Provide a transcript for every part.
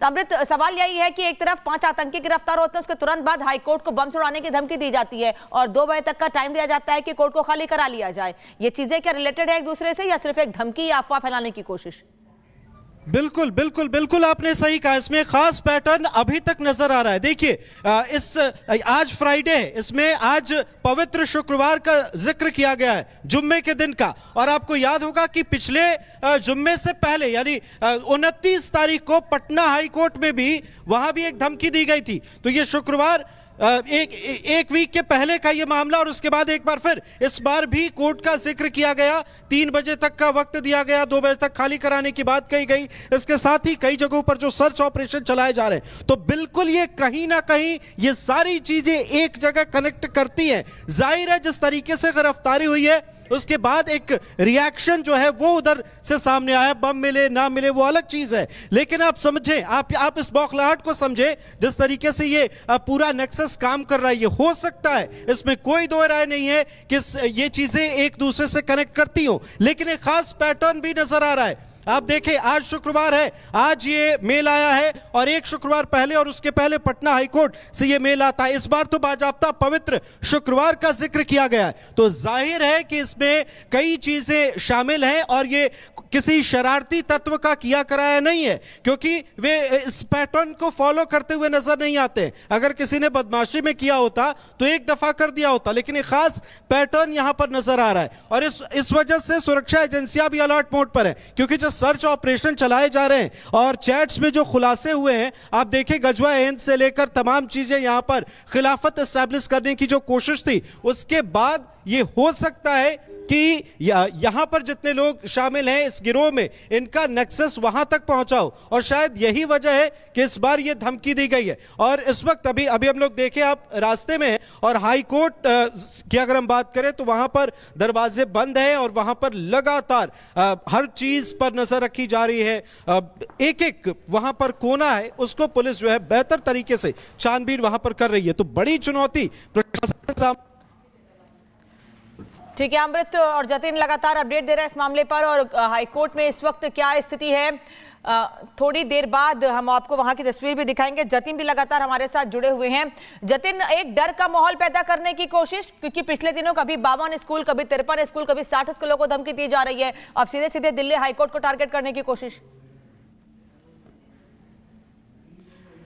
तो अमृत, सवाल यही है कि एक तरफ 5 आतंकी गिरफ्तार होते हैं, उसके तुरंत बाद हाईकोर्ट को बम छुड़ाने की धमकी दी जाती है और 2 बजे तक का टाइम दिया जाता है कि कोर्ट को खाली करा लिया जाए। ये चीजें क्या रिलेटेड है एक दूसरे से या सिर्फ एक धमकी या अफवाह फैलाने की कोशिश? बिल्कुल बिल्कुल बिल्कुल आपने सही कहा। इसमें खास पैटर्न अभी तक नजर आ रहा है। देखिए, आज फ्राइडे है, इसमें आज पवित्र शुक्रवार का जिक्र किया गया है, जुम्मे के दिन का। और आपको याद होगा कि पिछले जुम्मे से पहले यानी 29 तारीख को पटना हाई कोर्ट में भी वहां भी एक धमकी दी गई थी। तो ये शुक्रवार एक वीक के पहले का ये मामला, और उसके बाद एक बार फिर इस बार भी कोर्ट का जिक्र किया गया। 3 बजे तक का वक्त दिया गया, 2 बजे तक खाली कराने की बात कही गई। इसके साथ ही कई जगहों पर जो सर्च ऑपरेशन चलाए जा रहे हैं, तो बिल्कुल ये कहीं ना कहीं ये सारी चीजें एक जगह कनेक्ट करती हैं। जाहिर है जिस तरीके से गिरफ्तारी हुई है उसके बाद एक रिएक्शन जो है वो उधर से सामने आया। बम मिले ना मिले वो अलग चीज है, लेकिन आप समझें, आप इस बौखलाहट को समझें जिस तरीके से ये पूरा नेक्सस काम कर रहा है। ये हो सकता है, इसमें कोई दो राय नहीं है कि ये चीजें एक दूसरे से कनेक्ट करती हो, लेकिन एक खास पैटर्न भी नजर आ रहा है। आप देखें, आज शुक्रवार है, आज ये मेल आया है और एक शुक्रवार पहले और उसके पहले पटना हाईकोर्ट से ये मेल आता है। इस बार तो बाजाप्ता पवित्र शुक्रवार का जिक्र किया गया है, तो जाहिर है कि इसमें कई चीजें शामिल हैं और ये किसी शरारती तत्व का किया कराया नहीं है, क्योंकि वे इस पैटर्न को फॉलो करते हुए नजर नहीं आते। अगर किसी ने बदमाशी में किया होता तो एक दफा कर दिया होता, लेकिन एक खास पैटर्न यहां पर नजर आ रहा है। और इस वजह से सुरक्षा एजेंसियां भी अलर्ट मोड पर है, क्योंकि जो सर्च ऑपरेशन चलाए जा रहे हैं और चैट्स में जो खुलासे हुए हैं, आप देखें गजवा हिंद से लेकर तमाम चीजें यहां पर खिलाफत एस्टैब्लिश करने की जो कोशिश थी, उसके बाद ये हो सकता है कि यहां पर जितने लोग शामिल हैं इस गिरोह में, इनका नेक्सस वहां तक पहुंचा हो, और शायद यही वजह है कि इस बार ये धमकी दी गई है। और इस वक्त अभी हम लोग देखें, आप रास्ते में हैं और हाई कोर्ट की अगर हम बात करें तो वहां पर दरवाजे बंद हैं और वहां पर लगातार हर चीज पर नजर रखी जा रही है। एक एक वहां पर कोना है, उसको पुलिस जो है बेहतर तरीके से छानबीन वहां पर कर रही है। तो बड़ी चुनौती प्रशासन। ठीक है अमृत और जतिन लगातार अपडेट दे रहे हैं इस मामले पर, और हाईकोर्ट में इस वक्त क्या स्थिति है। थोड़ी देर बाद हम आपको वहां की तस्वीर भी दिखाएंगे। जतिन भी लगातार हमारे साथ जुड़े हुए हैं। जतिन, एक डर का माहौल पैदा करने की कोशिश, क्योंकि पिछले दिनों कभी 52 स्कूल, कभी 53 स्कूल, कभी 60 स्कूलों को धमकी दी जा रही है, अब सीधे सीधे दिल्ली हाईकोर्ट को टारगेट करने की कोशिश।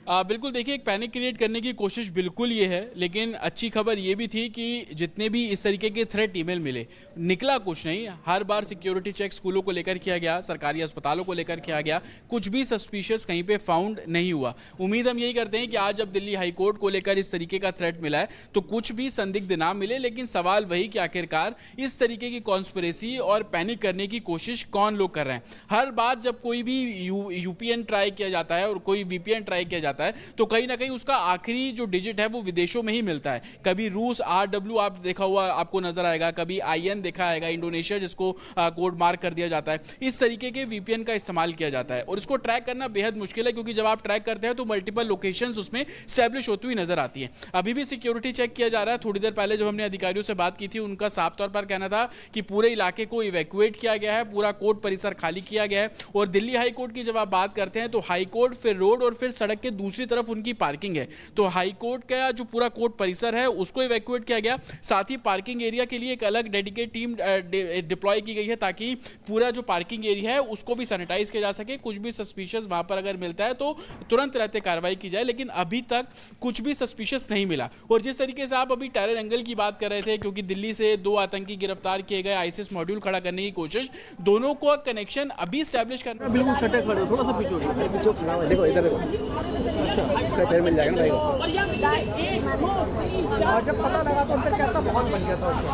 बिल्कुल, देखिए एक पैनिक क्रिएट करने की कोशिश बिल्कुल ये है, लेकिन अच्छी खबर ये भी थी कि जितने भी इस तरीके के थ्रेट ईमेल मिले, निकला कुछ नहीं। हर बार सिक्योरिटी चेक स्कूलों को लेकर किया गया, सरकारी अस्पतालों को लेकर किया गया, कुछ भी सस्पिशियस कहीं पे फाउंड नहीं हुआ। उम्मीद हम यही करते हैं कि आज जब दिल्ली हाईकोर्ट को लेकर इस तरीके का थ्रेट मिला है तो कुछ भी संदिग्ध ना मिले, लेकिन सवाल वही कि आखिरकार इस तरीके की कॉन्स्पिरेसी और पैनिक करने की कोशिश कौन लोग कर रहे हैं। हर बार जब कोई भी यूपीएन ट्राई किया जाता है और कोई वीपीएन ट्राई किया जाता है तो कहीं ना कहीं उसका आखिरी जो डिजिट है वो विदेशों में ही मिलता है। कभी रूस RW आप देखा हुआ आपको नजर आएगा, कभी IN देखा आएगा, इंडोनेशिया जिसको कोड मार्क कर दिया जाता है। इस तरीके के VPN का इस्तेमाल किया जाता है और इसको ट्रैक करना बेहद मुश्किल है, क्योंकि जब आप ट्रैक करते हैं तो मल्टीपल लोकेशंस उसमें स्टैब्लिश होती हुई नजर आती है। अभी भी सिक्योरिटी चेक किया जा रहा है। थोड़ी देर पहले जब हमने अधिकारियों से बात की थी, उनका साफ तौर पर कहना था कि पूरे इलाके को इवैक्यूएट किया गया है, पूरा कोर्ट परिसर खाली किया गया है। और दिल्ली हाईकोर्ट की जब आप बात करते हैं तो हाईकोर्ट, फिर रोड और फिर सड़क के दूसरी तरफ उनकी पार्किंग है। तो हाई कोर्ट का जो पूरा कोर्ट परिसर है उसको इवैक्यूएट किया गया। साथ ही पार्किंग एरिया के लिए एक अलग डेडिकेट टीम डिप्लॉय की गई है, ताकि पूरा जो पार्किंग एरिया है उसको भी सैनिटाइज किया जा सके। कुछ भी सस्पिशियस वहां पर अगर मिलता है तो तुरंत रहते कार्रवाई की जाए, लेकिन अभी तक कुछ भी सस्पिशियस नहीं मिला। और जिस तरीके से आप अभी टेरर एंगल की बात कर रहे थे, क्योंकि दिल्ली से 2 आतंकी गिरफ्तार किए गए, आईसिस मॉड्यूल खड़ा करने की कोशिश, दोनों को कनेक्शन अभी स्टैब्लिश करना। बिल्कुल सटक खड़े, थोड़ा सा पीछे देखो इधर देखो। अच्छा, पैर मिल जाएगा ना। और जब पता लगा तो अंदर कैसा माहौल बन गया था उसको।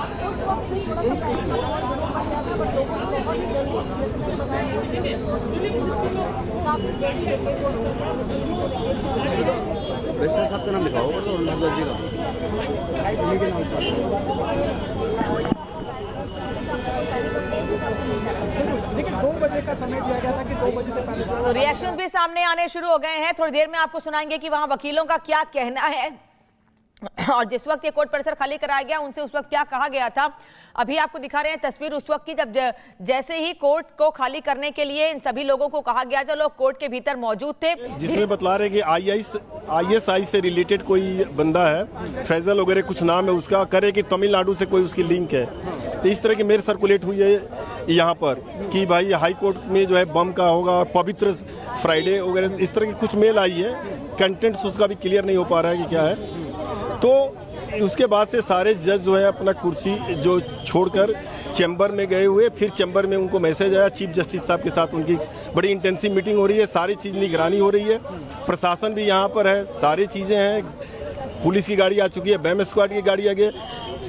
साहब का नाम लिखा होगा तो जी का। लेकिन 2 बजे का समय दिया गया था कि 2 बजे से पहले। तो रिएक्शंस भी सामने आने शुरू हो गए हैं। थोड़ी देर में आपको सुनाएंगे कि वहां वकीलों का क्या कहना है। और जिस वक्त ये कोर्ट परिसर खाली कराया गया उनसे उस वक्त क्या कहा गया था, अभी आपको दिखा रहे हैं तस्वीर उस वक्त की, जब जैसे ही कोर्ट को खाली करने के लिए इन सभी लोगों को कहा गया, जो लोग कोर्ट के भीतर मौजूद थे, जिसमें बतला रहे कि ISI से रिलेटेड कोई बंदा है, फैजल वगैरह कुछ नाम है उसका, करे कि तमिलनाडु से कोई उसकी लिंक है। तो इस तरह की मेल सर्कुलेट हुई है यहाँ पर कि भाई हाई कोर्ट में जो है बम का होगा और पवित्र फ्राइडे वगैरह, इस तरह की कुछ मेल आई है। कंटेंट्स उसका भी क्लियर नहीं हो पा रहा है कि क्या है। तो उसके बाद से सारे जज जो है अपना कुर्सी जो छोड़कर चैम्बर में गए हुए, फिर चैम्बर में उनको मैसेज आया, चीफ जस्टिस साहब के साथ उनकी बड़ी इंटेंसिव मीटिंग हो रही है, सारी चीज़ निगरानी हो रही है, प्रशासन भी यहाँ पर है, सारी चीज़ें हैं, पुलिस की गाड़ी आ चुकी है, बैम स्क्वाड की गाड़ी आगे,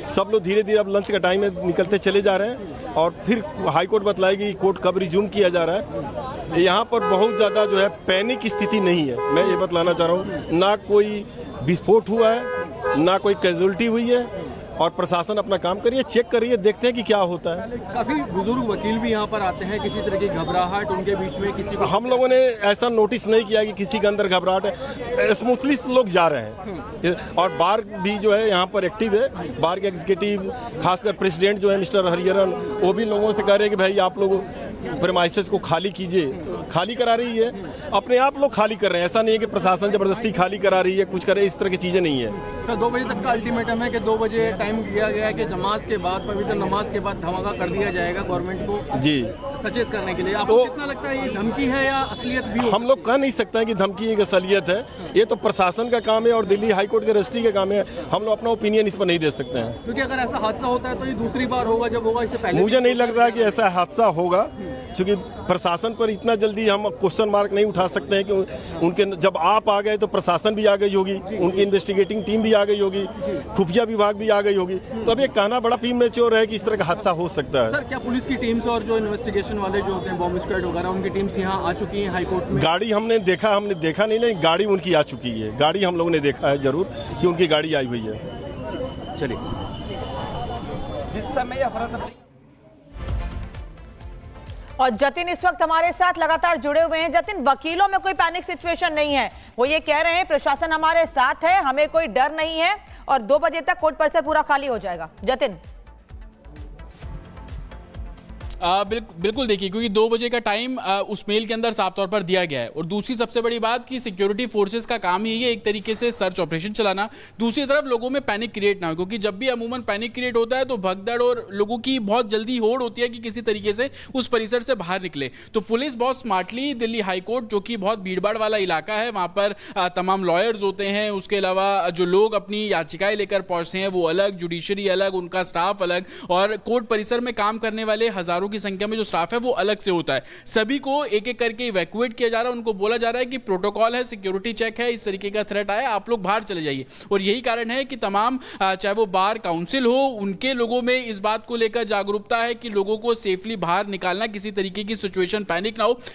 सब लोग धीरे धीरे अब लंच का टाइम में निकलते चले जा रहे हैं और फिर हाई कोर्ट बतलाएगी कोर्ट कब रिज्यूम किया जा रहा है। यहाँ पर बहुत ज़्यादा जो है पैनिक स्थिति नहीं है, मैं ये बतलाना चाह रहा हूँ। ना कोई विस्फोट हुआ है, ना कोई कैजुअल्टी हुई है और प्रशासन अपना काम करिए, चेक करिए, देखते हैं कि क्या होता है। काफी बुजुर्ग वकील भी यहाँ पर आते हैं, किसी तरह की घबराहट उनके बीच में किसी को? हम लोगों ने ऐसा नोटिस नहीं किया कि किसी के अंदर घबराहट है, स्मूथली लोग जा रहे हैं और बार भी जो है यहाँ पर एक्टिव है। बार के एग्जीक्यूटिव खासकर प्रेसिडेंट जो है मिस्टर हरिहरन, वो भी लोगों से कह रहे हैं कि भाई आप लोग प्रेमाइसेस को खाली कीजिए, खाली करा रही है, अपने आप लोग खाली कर रहे हैं। ऐसा नहीं है कि प्रशासन जबरदस्ती खाली करा रही है, कुछ करे, इस तरह की चीज़ें नहीं है। तो 2 बजे तक का अल्टीमेटम है कि 2 बजे टाइम दिया गया है कि नमाज के बाद, पवित्र नमाज के बाद धमाका कर दिया जाएगा गवर्नमेंट को जी सचेत करने के लिए। आपको कितना लगता है ये धमकी है या असलियत भी हो? हम लोग कह नहीं सकते हैं कि धमकी एक असलियत है, ये तो प्रशासन का काम है और दिल्ली हाई कोर्ट के रजिस्ट्री का काम है। हम लोग अपना ओपिनियन इस पर नहीं दे सकते हैं, क्योंकि अगर ऐसा हादसा होता है तो ये दूसरी बार होगा जब होगा, इससे पहले मुझे नहीं लगता कि ऐसा हादसा होगा, क्योंकि प्रशासन पर इतना जल्दी हम क्वेश्चन मार्क नहीं उठा सकते हैं कि उनके जब आप आ गए तो प्रशासन भी आ गई होगी, उनकी इन्वेस्टिगेटिंग टीम भी आ गई होगी, खुफिया विभाग भी आ गई होगी। तो अब ये कहना बड़ा प्रीमेच्योर है कि इस तरह का हादसा हो सकता है। सर, क्या पुलिस की टीम्स और जो इन्वेस्टिगेशन वाले जो होते हैं बॉम्ब स्क्वाड वगैरह, उनकी टीम्स यहाँ आ चुकी हैं हाई कोर्ट में? गाड़ी हमने देखा नहीं, लेकिन गाड़ी उनकी आ चुकी है। गाड़ी हम लोगों ने देखा है जरूर कि उनकी गाड़ी आई हुई है। चलिए, जिस समय अफरा-तफरी और जतिन इस वक्त हमारे साथ लगातार जुड़े हुए हैं। जतिन, वकीलों में कोई पैनिक सिचुएशन नहीं है, वो ये कह रहे हैं प्रशासन हमारे साथ है, हमें कोई डर नहीं है और 2 बजे तक कोर्ट परिसर पूरा खाली हो जाएगा। जतिन, बिल्कुल देखिए, क्योंकि 2 बजे का टाइम उस मेल के अंदर साफ तौर पर दिया गया है और दूसरी सबसे बड़ी बात कि सिक्योरिटी फोर्सेस का काम ही है एक तरीके से सर्च ऑपरेशन चलाना। दूसरी तरफ लोगों में पैनिक क्रिएट ना हो, क्योंकि जब भी अमूमन पैनिक क्रिएट होता है तो भगदड़ और लोगों की बहुत जल्दी होड़ होती है कि किसी तरीके से उस परिसर से बाहर निकले। तो पुलिस बहुत स्मार्टली दिल्ली हाई कोर्ट, जो कि बहुत भीड़भाड़ वाला इलाका है, वहाँ पर तमाम लॉयर्स होते हैं, उसके अलावा जो लोग अपनी याचिकाएं लेकर पहुँचते हैं वो अलग, जुडिशरी अलग, उनका स्टाफ अलग और कोर्ट परिसर में काम करने वाले हजारों की संख्या में जो स्टाफ है वो अलग से होता है। सभी को एक एक करके इवैक्यूएट किया जा रहा है, उनको बोला जा रहा है कि प्रोटोकॉल है, सिक्योरिटी चेक है, इस तरीके का थ्रेट आया, आप लोग बाहर चले जाइए। और यही कारण है कि तमाम चाहे वो बार काउंसिल हो, उनके लोगों में इस बात को लेकर जागरूकता है कि लोगों को सेफली बाहर निकालना, किसी तरीके की सिचुएशन पैनिक ना हो।